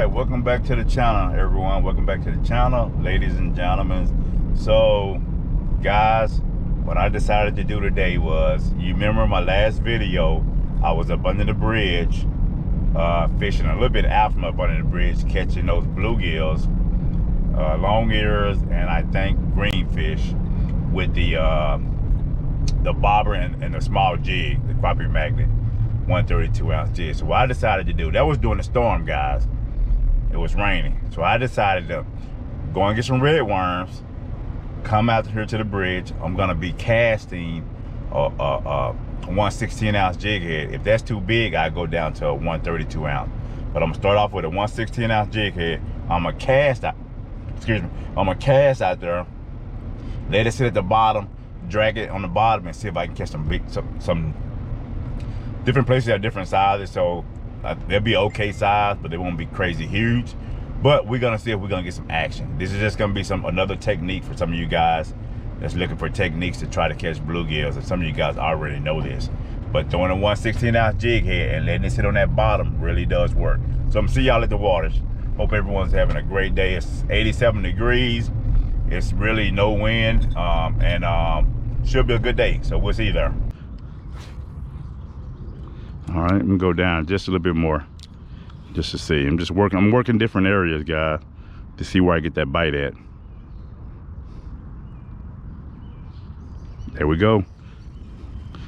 welcome back to the channel, everyone. Welcome back to the channel, ladies and gentlemen. So guys, what I decided to do today was, you remember my last video, I was up under the bridge fishing a little bit out from up under the bridge, catching those bluegills, long ears, and I think greenfish with the bobber and the small jig, the crappie magnet 132 ounce jig. So what I decided to do, that was during the storm, guys. It was raining, so I decided to go and get some red worms, come out here to the bridge. I'm gonna be casting a 116 ounce jig head. If that's too big, I go down to a 132 ounce, but I'm gonna start off with a 116 ounce jig head. I'm gonna cast out, I'm gonna cast out there, let it sit at the bottom, drag it on the bottom, and see if I can catch some different places at different sizes. So they'll be okay size, but they won't be crazy huge. But we're gonna see if we're gonna get some action. This is just gonna be another technique for some of you guys that's looking for techniques to try to catch bluegills, and some of you guys already know this. But throwing a 116 ounce jig head and letting it sit on that bottom really does work. So I'm gonna see y'all at the waters. Hope everyone's having a great day. It's 87 degrees. It's really no wind, and should be a good day. So we'll see you there. All right, I'm gonna go down just a little bit more, just to see. I'm working different areas, guys, to see where I get that bite at. There we go.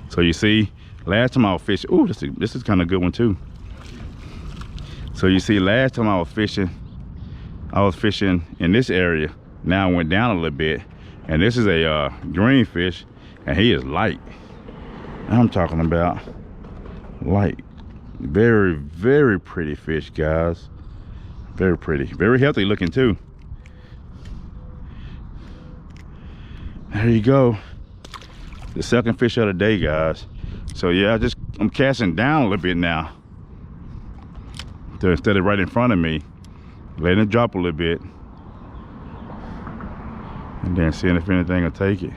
So you see, last time I was fishing, ooh, this is kind of a good one too. So you see, last time I was fishing in this area. Now I went down a little bit, and this is a greenfish, and he is light. I'm talking about light. Very, very pretty fish, guys. Very pretty, very healthy looking too. There you go, the second fish of the day, guys. So yeah, I'm casting down a little bit now, instead of right in front of me, letting it drop a little bit, and then seeing if anything will take it.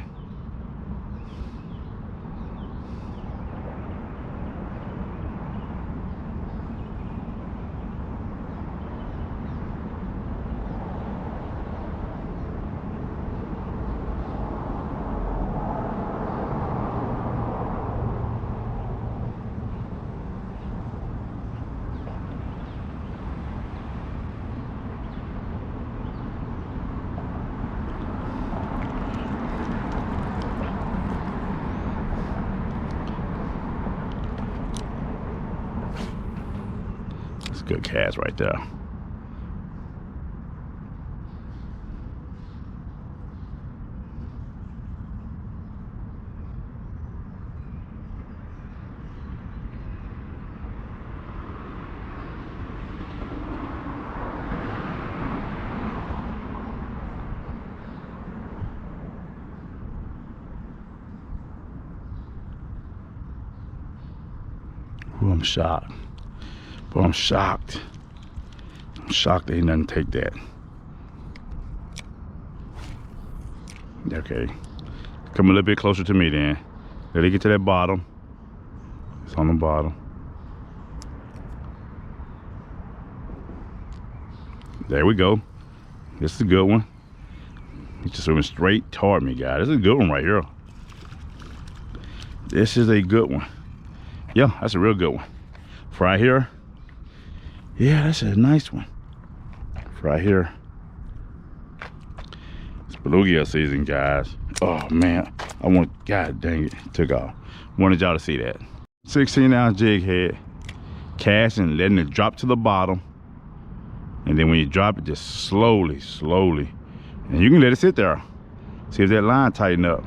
Good cast right there. Ooh, I'm shocked. But I'm shocked. I'm shocked they didn't take that. Okay. Come a little bit closer to me then. Let it get to that bottom. It's on the bottom. There we go. This is a good one. He's just swimming straight toward me, guys. This is a good one right here. This is a good one. Yeah, that's a real good one. Right here. Yeah, that's a nice one. Right here. It's bluegill season, guys. Oh man, god dang it, took off. Wanted y'all to see that. 16 ounce jig head, casting, letting it drop to the bottom, and then when you drop it, just slowly, and you can let it sit there. See if that line tighten up.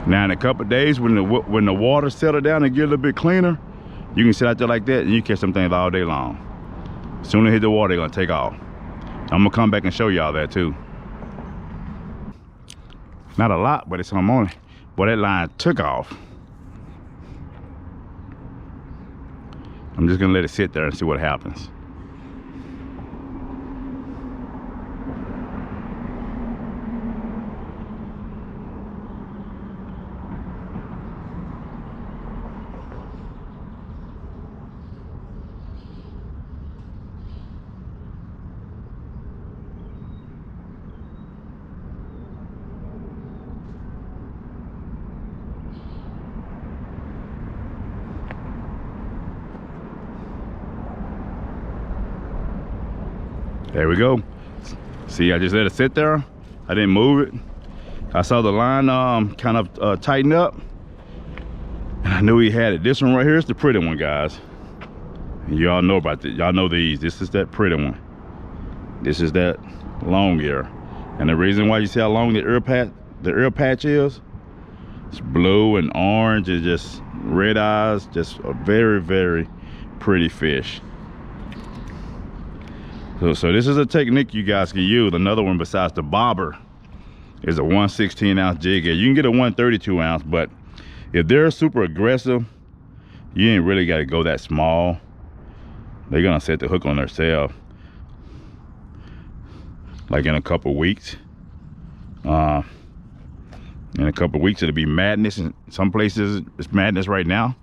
Now in a couple of days, when the water settle down and get a little bit cleaner, you can sit out there like that and you catch some things all day long. As soon as they hit the water, they're gonna take off. I'm gonna come back and show y'all that too. Not a lot, but it's some on it. Boy, that line took off. I'm just gonna let it sit there and see what happens. There we go. See, I just let it sit there. I didn't move it. I saw the line kind of tighten up, and I knew he had it. This one right here is the pretty one, guys. Y'all know about this. Y'all know these. This is that pretty one. This is that long ear. And the reason why you see how long the ear patch is, it's blue and orange and just red eyes. Just a very, very pretty fish. So this is a technique you guys can use. Another one besides the bobber is a 1/16 ounce jig head. You can get a 1/32 ounce, but if they're super aggressive, you ain't really got to go that small. They're gonna set the hook on themselves. Like in a couple weeks. In a couple weeks it'll be madness. In some places it's madness right now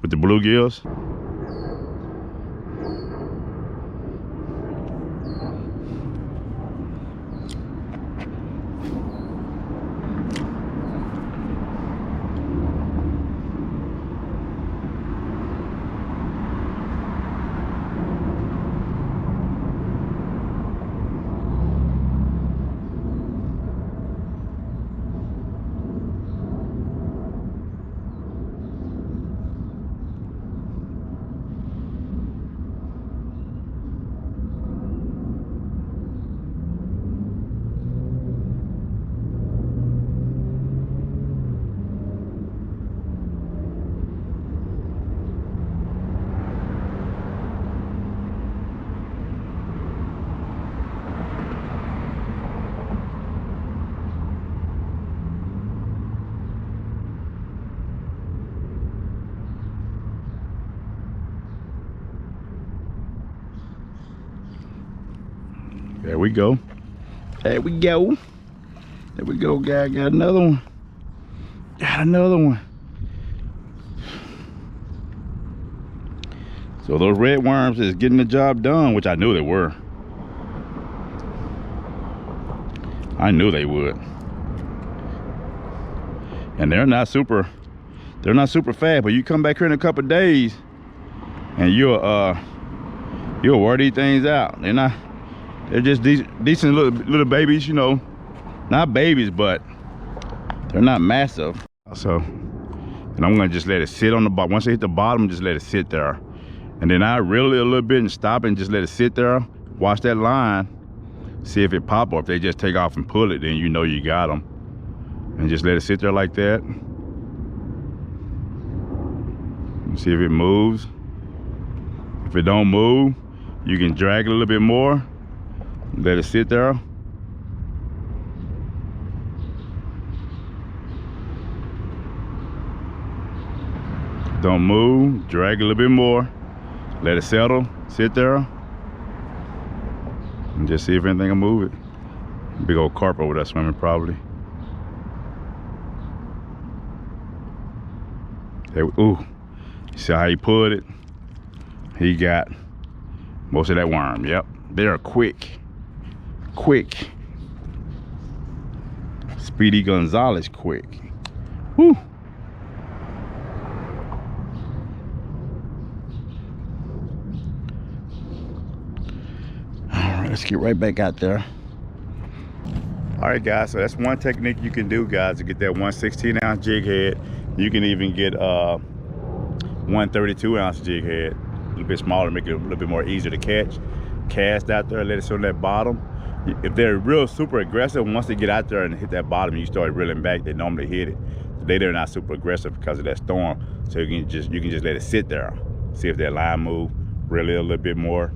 with the bluegills. There we go. There we go. There we go, guy. Got another one. Got another one. So those red worms is getting the job done, which I knew they were. I knew they would. And they're not super fast, but you come back here in a couple of days and you'll wear these things out. They're just decent little babies, you know. Not babies, but they're not massive. So, and I'm gonna just let it sit on the bottom. Once they hit the bottom, just let it sit there. And then I reel it a little bit and stop it and just let it sit there. Watch that line, see if it pop, or if they just take off and pull it, then you know you got them. And just let it sit there like that. And see if it moves. If it don't move, you can drag it a little bit more. Let it sit there. Don't move. Drag a little bit more. Let it settle. Sit there. And just see if anything will move it. Big old carp over there swimming probably. There we, ooh. See how he pulled it? He got most of that worm. Yep. They're quick. Quick. Speedy Gonzalez quick. Woo. Alright, let's get right back out there. Alright guys, so that's one technique you can do, guys, to get that 1/16 ounce jig head. You can even get 1/32 ounce jig head. A little bit smaller, make it a little bit more easier to catch. Cast out there, let it sit on that bottom. If they're real super aggressive, once they get out there and hit that bottom and you start reeling back, they normally hit it. Today they're not super aggressive because of that storm, so you can just let it sit there. See if that line move, reel it a little bit more.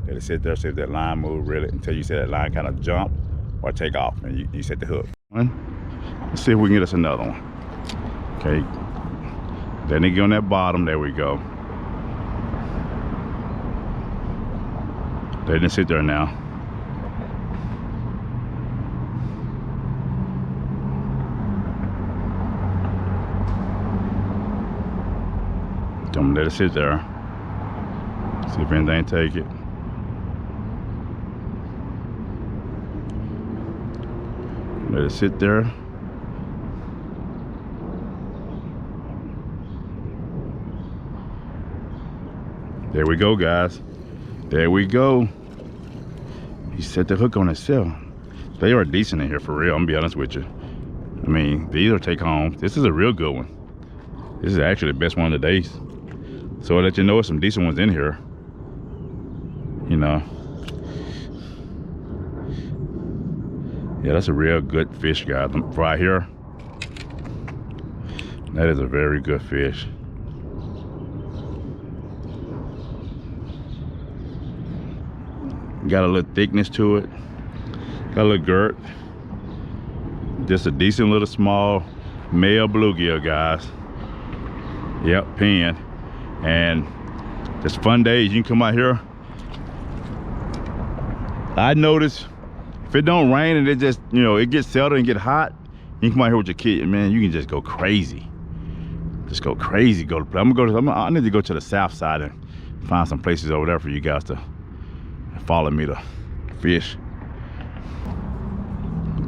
Let it sit there, see if that line move, reel it until you see that line kind of jump or take off, and you set the hook. Let's see if we can get us another one. Okay, then they get on that bottom. There we go. They didn't sit there now. Don't let it sit there. See if anything take it. Let it sit there. There we go, guys. There we go. He set the hook on himself. They are decent in here for real, I'm gonna be honest with you. I mean, these are take home. This is a real good one. This is actually the best one of the days. So I'll let you know some decent ones in here. You know. Yeah, that's a real good fish, guys. Right here. That is a very good fish. Got a little thickness to it. Got a little girth. Just a decent little small male bluegill, guys. Yep, pen. And just fun days. You can come out here. I notice if it don't rain and it just, you know, it gets settled and get hot, you can come out here with your kid, man, you can just go crazy. Just go crazy. I need to go to the south side and find some places over there for you guys to follow me to fish.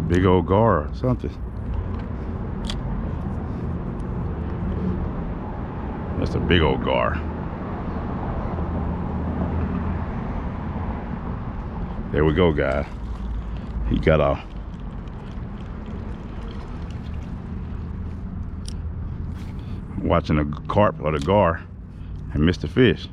Big old gar or something. That's a big old gar. There we go, guys. He got a watching the carp or the gar and missed the fish.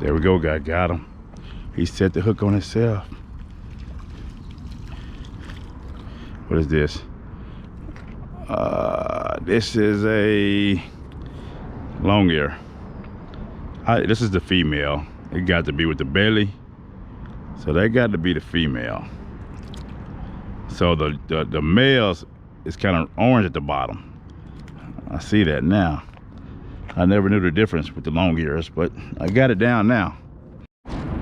There we go, guy. Got him. He set the hook on himself. What is this? This is a long ear. This is the female. It got to be with the belly. So that got to be the female. So the males is kind of orange at the bottom. I see that now. I never knew the difference with the long ears, but I got it down now.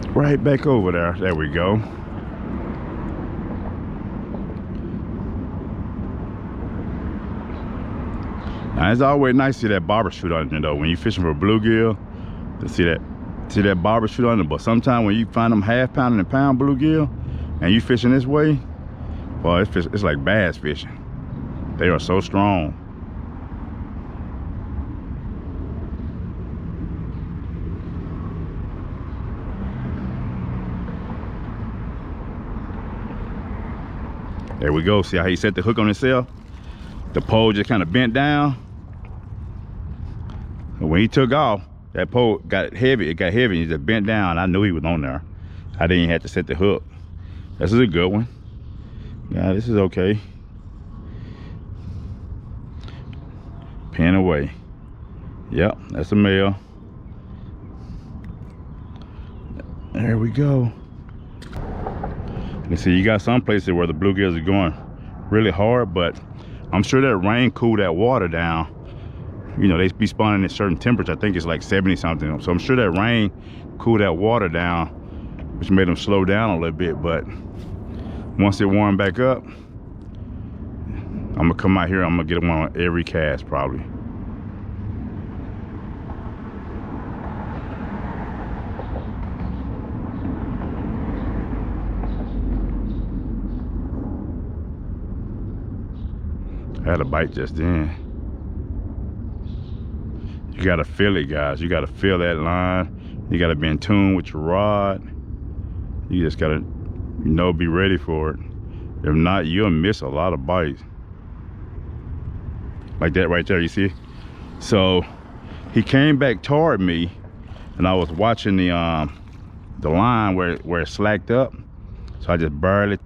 Right back over there. There we go. Now it's always nice to see that barber shoot on it though. When you're fishing for bluegill, to see that barber shoot on it. But sometimes when you find them half pound and pound bluegill, and you fishing this way, well, it's like bass fishing. They are so strong. There we go. See how he set the hook on himself? The pole just kind of bent down. And when he took off, that pole got heavy. It got heavy and he just bent down. I knew he was on there. I didn't even have to set the hook. This is a good one. Yeah, this is okay. Pin away. Yep, that's a male. There we go. You see, you got some places where the bluegills are going really hard, but I'm sure that rain cooled that water down. You know, they be spawning at certain temperatures. I think it's like 70 something. So I'm sure that rain cooled that water down, which made them slow down a little bit. But once it warmed back up, I'm gonna come out here. I'm gonna get them on every cast probably. I had a bite just then. You gotta feel it, guys. You gotta feel that line. You gotta be in tune with your rod. You just gotta, you know, be ready for it. If not, you'll miss a lot of bites. Like that right there, you see? So he came back toward me, and I was watching the line where it slacked up. So I just barely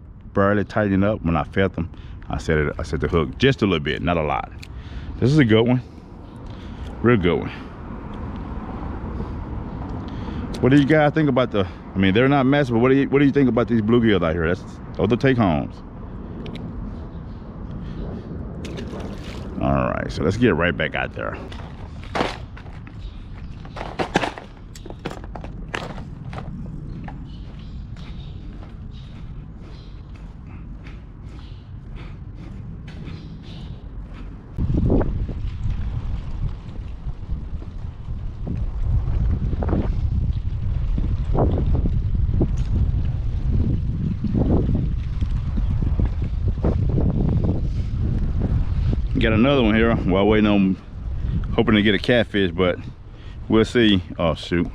tightened up. When I felt them, I set the hook just a little bit, not a lot. This is a good one. Real good one. What do you guys think about the, I mean, they're not massive, but what do you think about these bluegills out here? Those are take homes. All right, so let's get right back out there. Got another one here while waiting on, hoping to get a catfish, but we'll see. Oh shoot.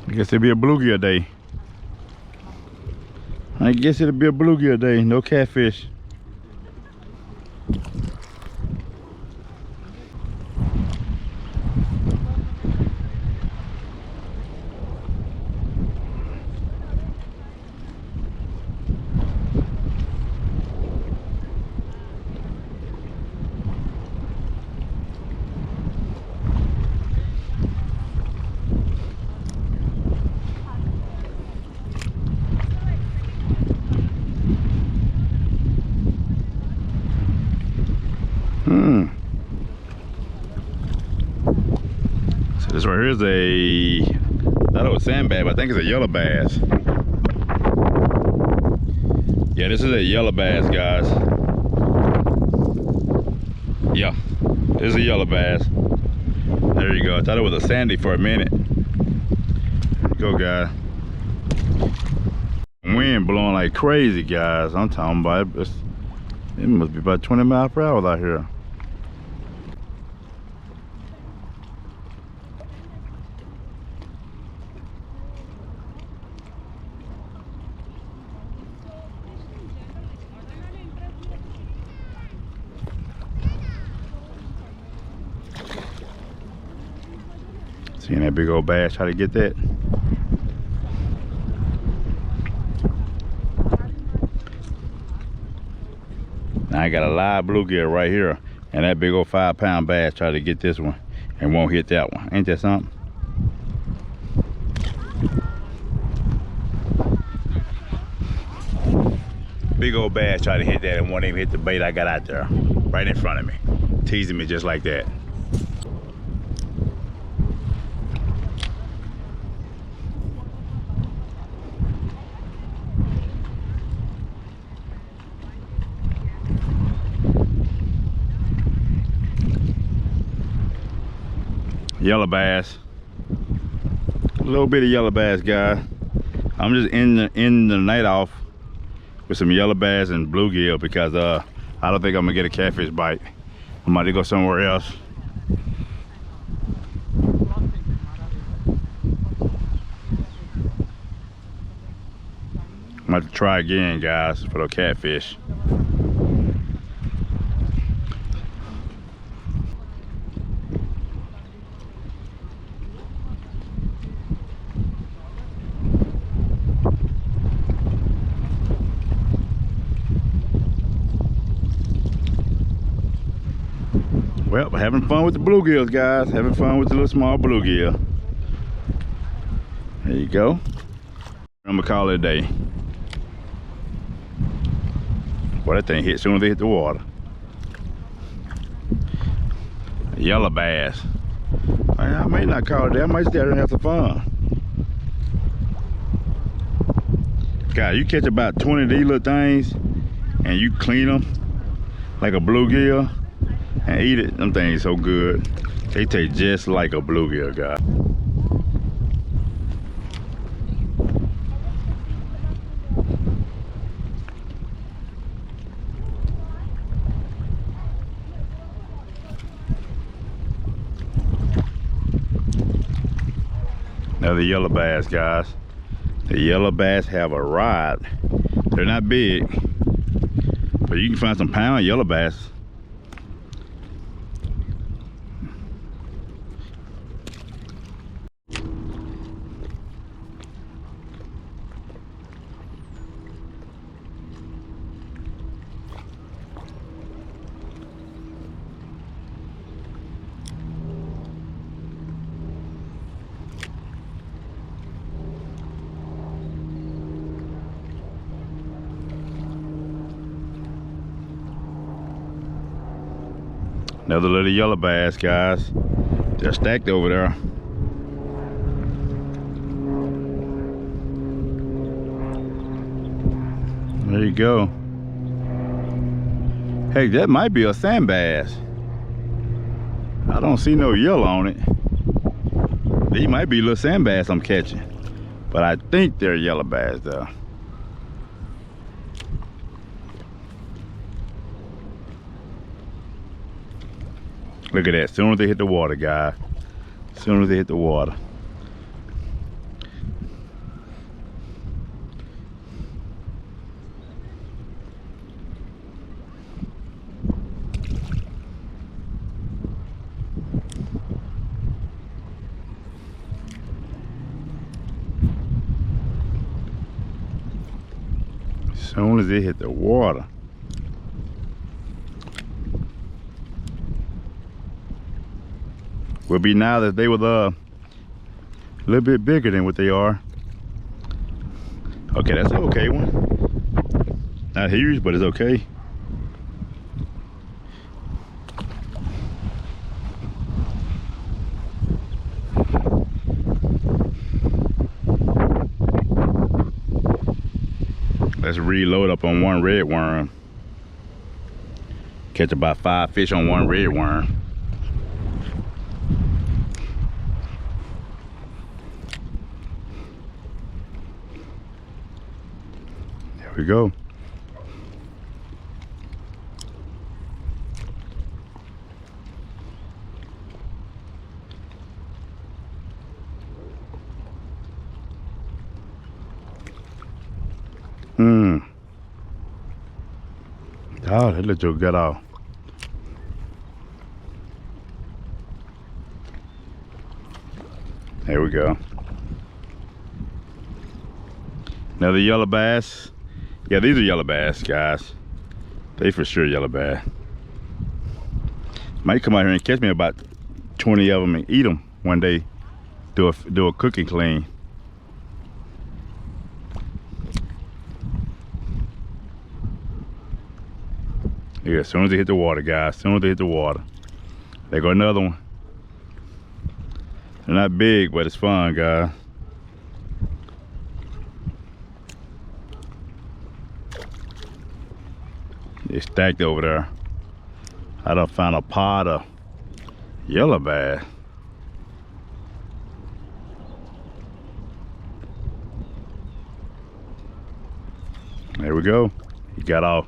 I guess it'll be a bluegill day. I guess it'll be a bluegill day. No catfish. So this right here is I thought it was sandbag, but I think it's a yellow bass. Yeah, this is a yellow bass, guys. Yeah, this is a yellow bass. There you go. I thought it was a sandy for a minute. There you go, guys. Wind blowing like crazy, guys. I'm talking about it. It must be about 20 miles per hour out here. Seeing that big old bass, try to get that. Now I got a live bluegill right here, and that big old 5-pound bass try to get this one and won't hit that one. Ain't that something? Big old bass try to hit that and won't even hit the bait I got out there right in front of me, teasing me just like that. Yellow bass, a little bit of yellow bass, guys. I'm just ending the night off with some yellow bass and bluegill because I don't think I'm gonna get a catfish bite. I'm about to go somewhere else. I'm about to try again, guys, for the catfish. Well, having fun with the bluegills, guys. Having fun with the little small bluegill. There you go. I'm gonna call it a day. Boy, that thing hit soon as they hit the water. A yellow bass. I may not call it a day. I might stay there and have some fun. God, you catch about 20 of these little things and you clean them like a bluegill and eat it. Them things so good. They taste just like a bluegill, guys. Now the yellow bass, guys. The yellow bass have a rod. They're not big, but you can find some pound yellow bass. Another little yellow bass, guys. They're stacked over there. There you go. Hey, that might be a sand bass. I don't see no yellow on it. These might be little sand bass I'm catching, but I think they're yellow bass though. Look at that. As soon as they hit the water, guys. As soon as they hit the water. As soon as they hit the water. Would be now that they were a little bit bigger than what they are. Okay, that's an okay one. Not huge, but it's okay. Let's reload up on one red worm. Catch about 5 fish on one red worm. There we go. Oh, that little joke got off. There we go. Another yellow bass. Yeah, these are yellow bass, guys. They for sure yellow bass. Might come out here and catch me about 20 of them and eat them one day. Do a cooking clean. Yeah, as soon as they hit the water, guys. As soon as they hit the water. There go another one. They're not big, but it's fun, guys. They're stacked over there. I done found a pod of yellow bass. There we go. He got off.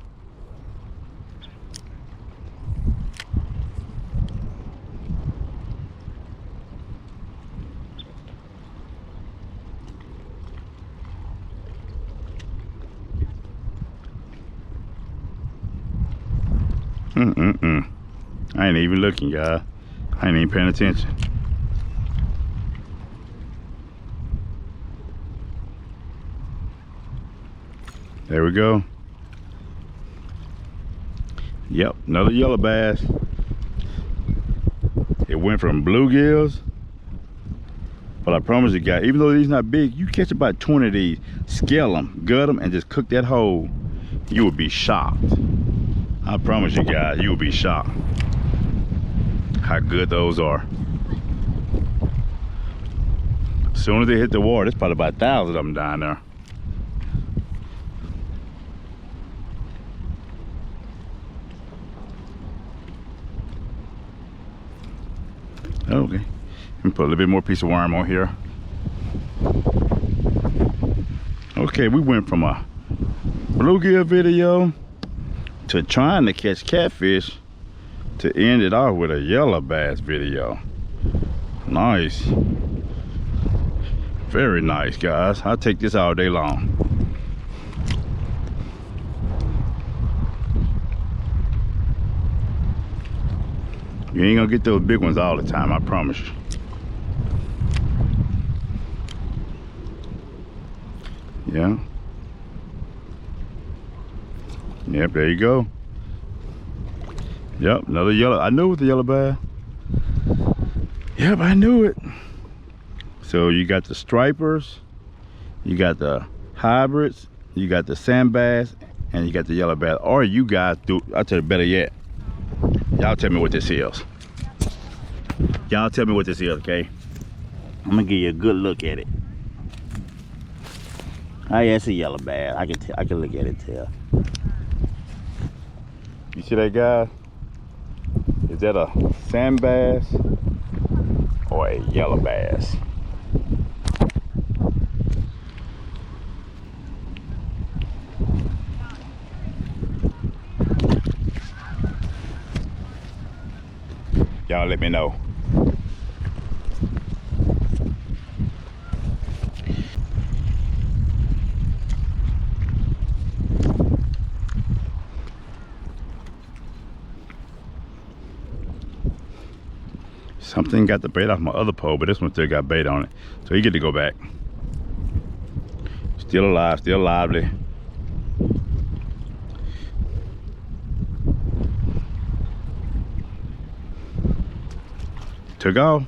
I ain't even looking, guys. I ain't even paying attention. There we go. Yep, another yellow bass. It went from bluegills, but I promise you guys, even though these not big, you catch about 20 of these, scale them, gut them, and just cook that whole, you would be shocked. I promise you guys, you will be shocked how good those are. As soon as they hit the water, there's probably about 1,000 of them down there. Okay, let me put a little bit more piece of worm on here. Okay, we went from a bluegill video to trying to catch catfish to end it off with a yellow bass video. Nice. Very nice, guys. I'll take this all day long. You ain't gonna get those big ones all the time, I promise you. Yeah. Yep, there you go. Yep, another yellow. I knew it was the yellow bass. Yep, I knew it. So you got the stripers, you got the hybrids, you got the sand bass, and you got the yellow bass. Or you guys do, I'll tell you better yet. Y'all tell me what this is. Y'all tell me what this is, okay? I'm gonna give you a good look at it. Oh yeah, it's a yellow bass. I can look at it and tell. You see that, guy? Is that a sand bass or a yellow bass? Y'all let me know. Something got the bait off my other pole, but this one still got bait on it. So you get to go back. Still alive, still lively. Took off.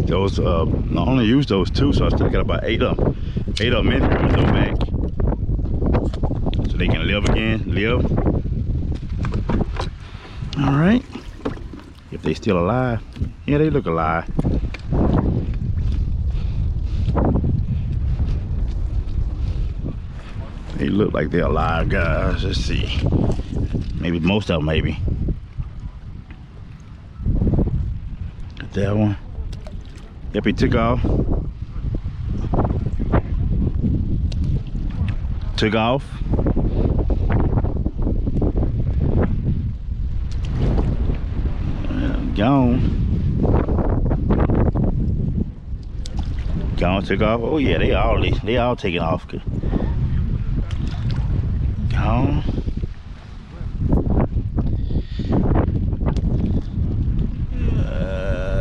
Those I only used those 2, so I still got about 8 of them. 8 of them in here with no back. So they can live again, live. All right. If they still alive. Yeah, they look alive. They look like they're alive, guys. Let's see. Maybe most of them, maybe. Got that one. Yep, he took off. Took off. Gone. Gone, took off. Oh yeah, they all taking off. Gone.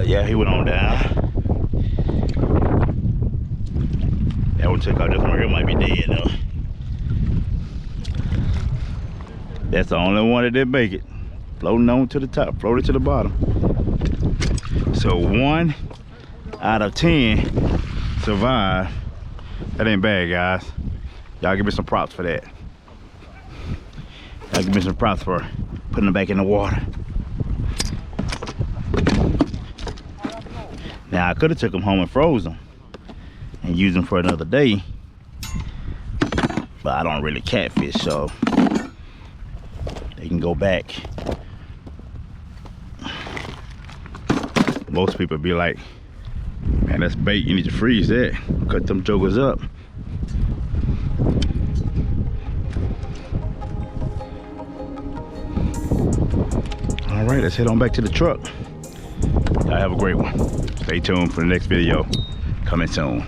Yeah, he went on down. That one took off. This one right here might be dead though. That's the only one that didn't make it. Floating on to the top, floated to the bottom. So 1 out of 10 survived. That ain't bad, guys. Y'all give me some props for that. Y'all give me some props for putting them back in the water. Now I could have took them home and froze them and used them for another day, but I don't really catfish, so they can go back. Most people be like, man, that's bait, you need to freeze that. Cut them jokers up. All right, let's head on back to the truck. Y'all have a great one. Stay tuned for the next video coming soon.